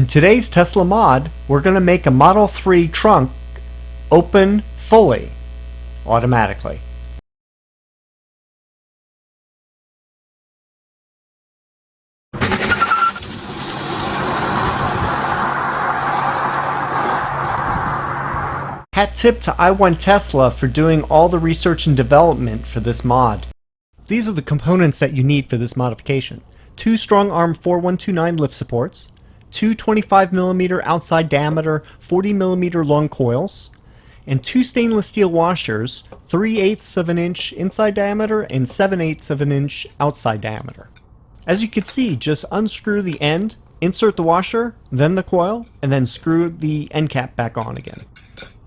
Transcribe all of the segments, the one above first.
today's Tesla mod, we're going to make a Model 3 trunk open fully, automatically. Hat tip to I1 Tesla for doing all the research and development for this mod. These are the components that you need for this modification. 2 Strongarm 4129 lift supports, 2 25mm outside diameter 40mm long coils, and 2 stainless steel washers 3/8 of an inch inside diameter and 7/8 of an inch outside diameter. As you can see, just unscrew the end, insert the washer, then the coil, and then screw the end cap back on again.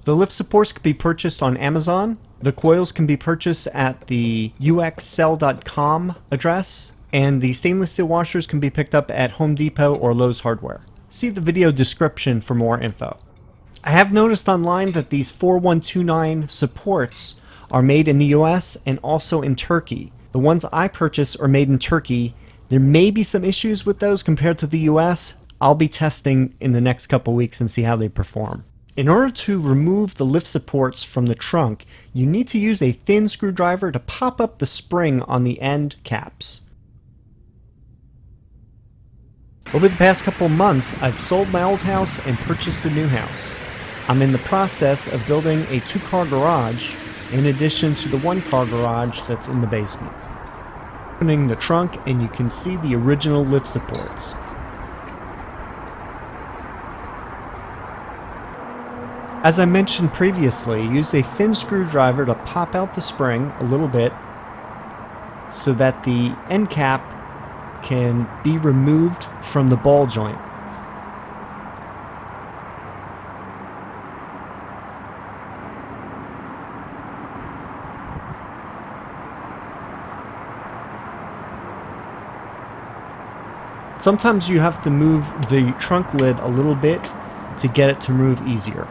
The lift supports can be purchased on Amazon. The coils can be purchased at the uxcell.com address, and the stainless steel washers can be picked up at Home Depot or Lowe's Hardware. See the video description for more info. I have noticed online that these 4129 supports are made in the US and also in Turkey. The ones I purchased are made in Turkey. There may be some issues with those compared to the US. I'll be testing in the next couple weeks and see how they perform. In order to remove the lift supports from the trunk, you need to use a thin screwdriver to pop up the spring on the end caps. Over the past couple months, I've sold my old house and purchased a new house. I'm in the process of building a 2-car garage in addition to the 1-car garage that's in the basement. Opening the trunk and you can see the original lift supports. As I mentioned previously, use a thin screwdriver to pop out the spring a little bit so that the end cap can be removed from the ball joint. Sometimes you have to move the trunk lid a little bit to get it to move easier.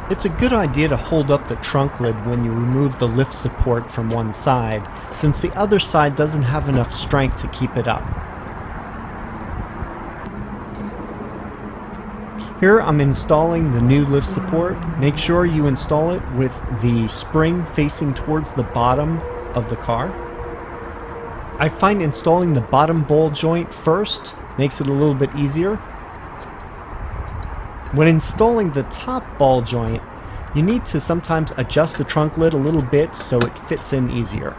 It's a good idea to hold up the trunk lid when you remove the lift support from one side, since the other side doesn't have enough strength to keep it up. Here I'm installing the new lift support. Make sure you install it with the spring facing towards the bottom of the car. I find installing the bottom ball joint first makes it a little bit easier. When installing the top ball joint, you need to sometimes adjust the trunk lid a little bit so it fits in easier.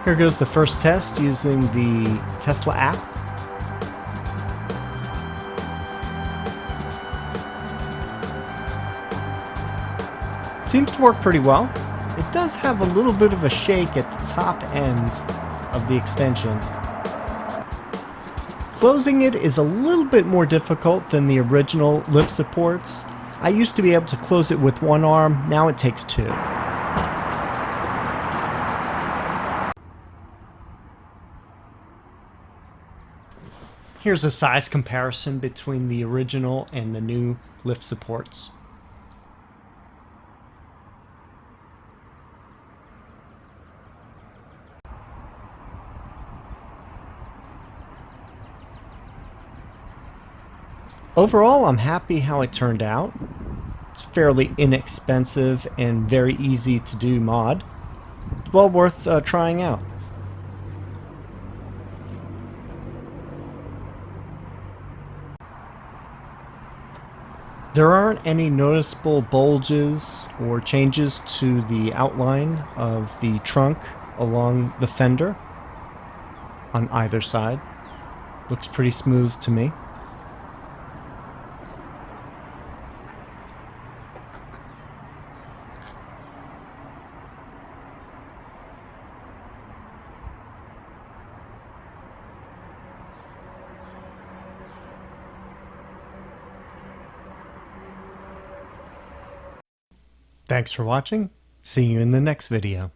Here goes the first test using the Tesla app. Seems to work pretty well. It does have a little bit of a shake at the top end of the extension. Closing it is a little bit more difficult than the original lift supports. I used to be able to close it with one arm, now it takes two. Here's a size comparison between the original and the new lift supports. Overall, I'm happy how it turned out. It's fairly inexpensive and very easy to do mod. It's well worth trying out. There aren't any noticeable bulges or changes to the outline of the trunk along the fender on either side. Looks pretty smooth to me. Thanks for watching. See you in the next video.